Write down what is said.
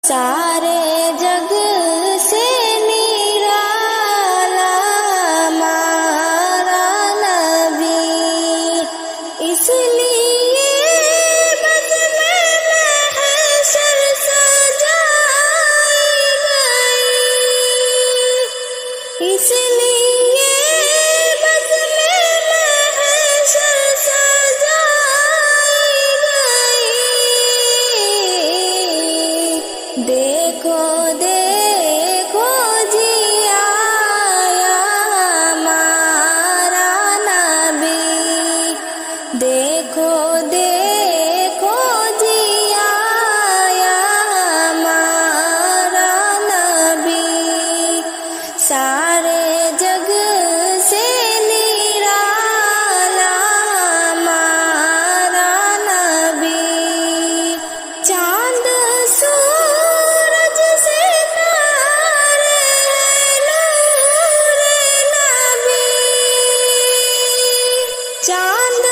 सारे जग से निराला हमारा नबी, इसलिए बज़ में महशर सजाई गई, इसलिए बज़ में महशर सजाई गई। देखो देखो जी आया हमारा नबी, देखो देखो जी आया हमारा नबी, सारे जग से निराला हमारा नबी। चांद सूरज सितारे नूरे नबी, चांद